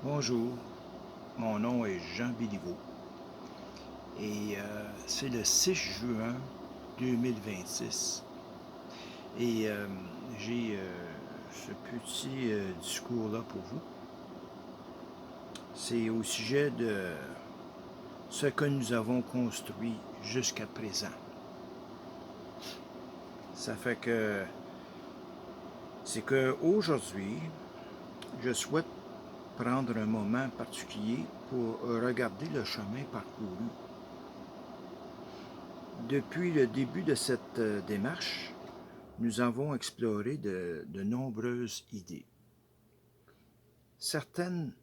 Bonjour, mon nom est Jean Béliveau et c'est le 6 juin 2026 et j'ai ce petit discours-là pour vous. C'est au sujet de ce que nous avons construit jusqu'à présent. Ça fait que c'est qu'aujourd'hui, je souhaite prendre un moment particulier pour regarder le chemin parcouru. Depuis le début de cette démarche, nous avons exploré de nombreuses idées. Certaines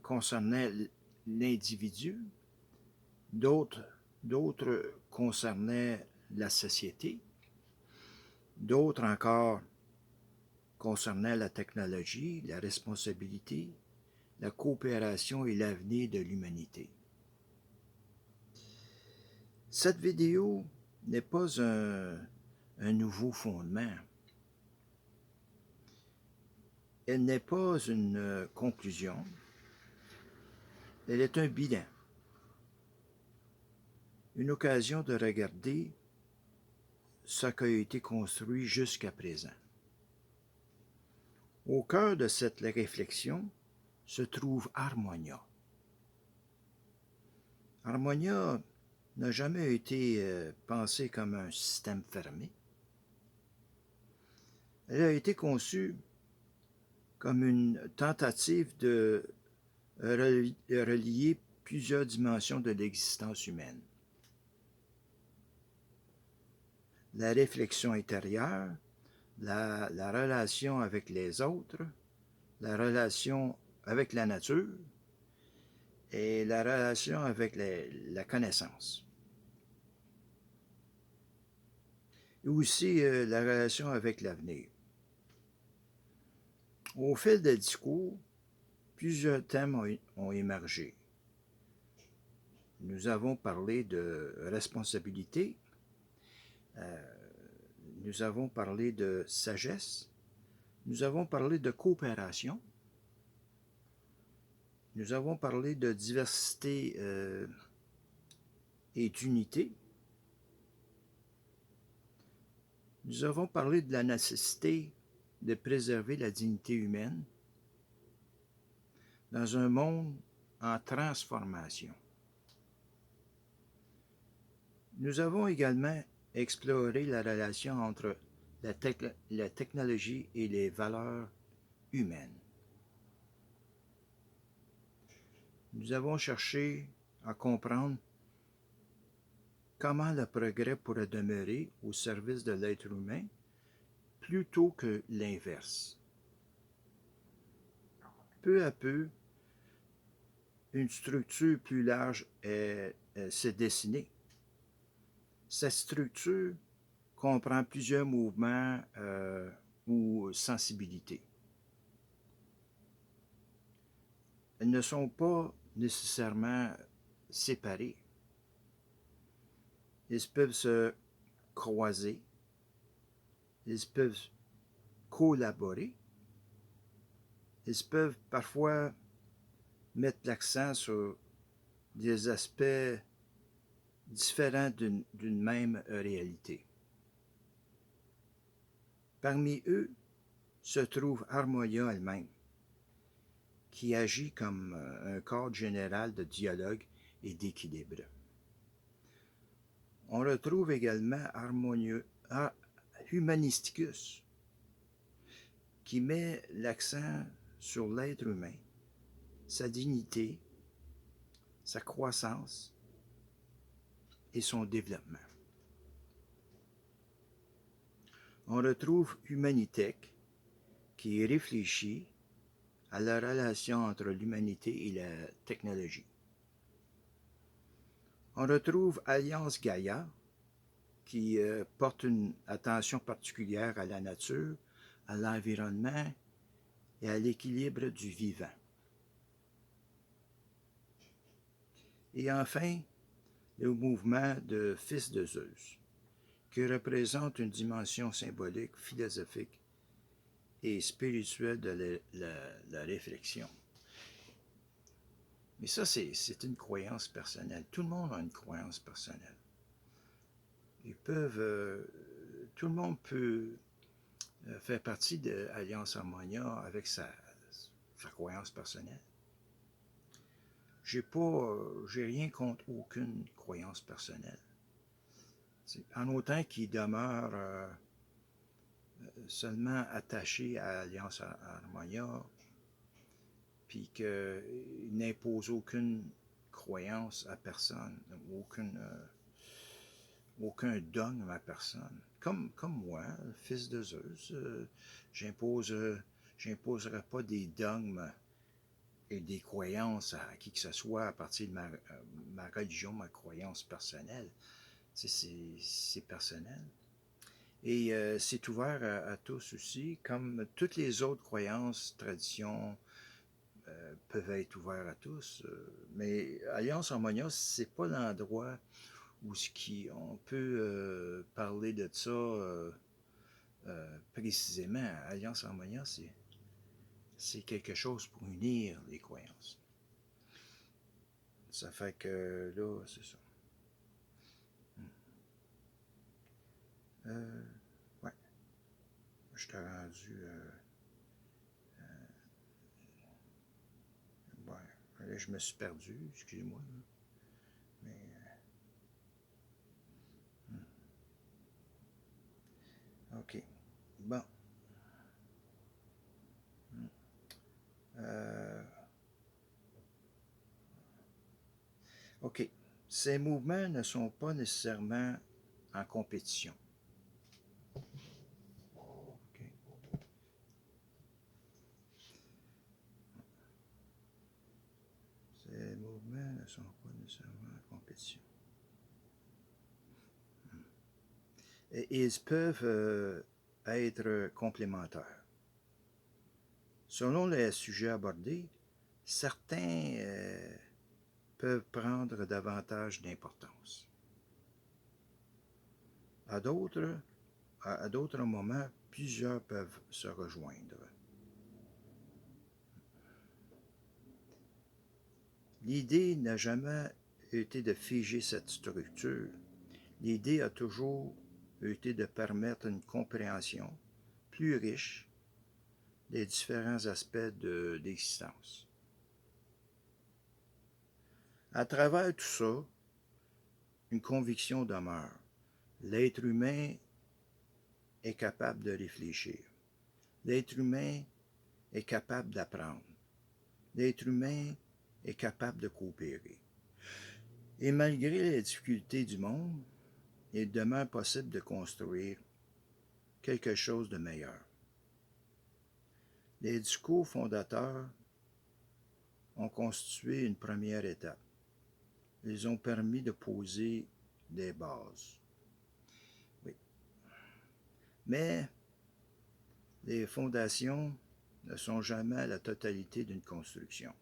concernaient l'individu, d'autres concernaient la société, d'autres encore concernaient la technologie, la responsabilité, la coopération et l'avenir de l'humanité. Cette vidéo n'est pas un nouveau fondement. Elle n'est pas une conclusion. Elle est un bilan. Une occasion de regarder ce qui a été construit jusqu'à présent. Au cœur de cette réflexion se trouve Harmonia. Harmonia n'a jamais été pensée comme un système fermé. Elle a été conçue comme une tentative de relier plusieurs dimensions de l'existence humaine. La réflexion intérieure, la relation avec les autres, la relation avec la nature et la relation avec la connaissance. Et aussi la relation avec l'avenir. Au fil des discours, plusieurs thèmes ont émergé. Nous avons parlé de responsabilité, nous avons parlé de sagesse, nous avons parlé de coopération, nous avons parlé de diversité et d'unité, nous avons parlé de la nécessité de préserver la dignité humaine dans un monde en transformation. Nous avons également exploré la relation entre la technologie et les valeurs humaines. Nous avons cherché à comprendre comment le progrès pourrait demeurer au service de l'être humain plutôt que l'inverse. Peu à peu, une structure plus large s'est dessinée. Cette structure comprend plusieurs mouvements ou sensibilités. Elles ne sont pas nécessairement séparées. Ils peuvent se croiser, ils peuvent collaborer, ils peuvent parfois mettre l'accent sur des aspects différents d'une même réalité. Parmi eux se trouve Harmonia elle-même, qui agit comme un cadre général de dialogue et d'équilibre. On retrouve également Humanisticus, qui met l'accent sur l'être humain, sa dignité, sa croissance et son développement. On retrouve Humanitech, qui réfléchit à la relation entre l'humanité et la technologie. On retrouve Alliance Gaïa, qui porte une attention particulière à la nature, à l'environnement et à l'équilibre du vivant. Et enfin, le mouvement de Fils de Zeus, qui représente une dimension symbolique, philosophique et spirituelle de la réflexion. Mais ça, c'est une croyance personnelle. Tout le monde a une croyance personnelle. Ils peuvent, tout le monde peut faire partie de Alliance Harmonia avec sa croyance personnelle. J'ai rien contre aucune croyance personnelle. En autant qu'il demeure seulement attaché à Alliance Harmonia, puis qu'il n'impose aucune croyance à personne, aucun dogme à personne. Comme moi, fils de Zeus, j'imposerai pas des dogmes et des croyances à qui que ce soit à partir de ma religion, ma croyance personnelle. C'est personnel. Et c'est ouvert à tous aussi, comme toutes les autres croyances, traditions peuvent être ouvertes à tous. Mais Alliance Harmonia, c'est pas l'endroit où on peut parler de ça précisément. Alliance Harmonia, c'est quelque chose pour unir les croyances. Ça fait que là, c'est ça. Ouais, je t'ai rendu. Ouais, là, je me suis perdu, excusez-moi. Mais. Ok. Bon. Euh, ok. Ces mouvements ne sont pas nécessairement en compétition. Okay. Ces mouvements ne sont pas nécessairement en compétition. Et ils peuvent être complémentaires. Selon les sujets abordés, certains peuvent prendre davantage d'importance. À d'autres moments, plusieurs peuvent se rejoindre. L'idée n'a jamais été de figer cette structure. L'idée a toujours été de permettre une compréhension plus riche des différents aspects d'existence. À travers tout ça, une conviction demeure. L'être humain est capable de réfléchir. L'être humain est capable d'apprendre. L'être humain est capable de coopérer. Et malgré les difficultés du monde, il demeure possible de construire quelque chose de meilleur. Les discours fondateurs ont constitué une première étape. Ils ont permis de poser des bases. Oui. Mais les fondations ne sont jamais la totalité d'une construction.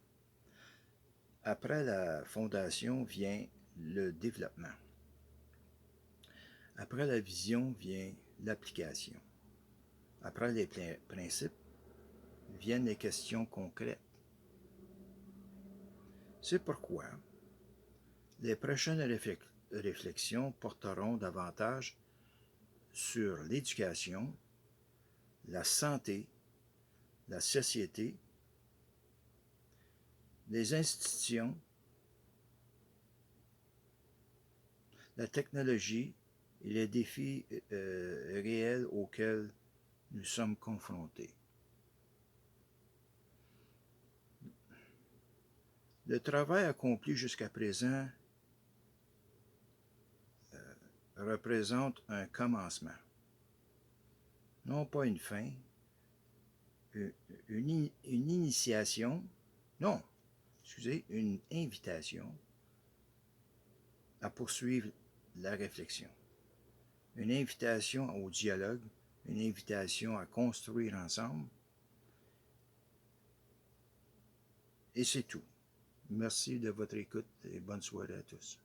Après la fondation vient le développement. Après la vision vient l'application. Après les principes viennent les questions concrètes. C'est pourquoi les prochaines réflexions porteront davantage sur l'éducation, la santé, la société, les institutions, la technologie et les défis réels auxquels nous sommes confrontés. Le travail accompli jusqu'à présent représente un commencement, non pas une fin, une initiation, non, excusez, une invitation à poursuivre la réflexion, une invitation au dialogue, une invitation à construire ensemble, et c'est tout. Merci de votre écoute et bonne soirée à tous.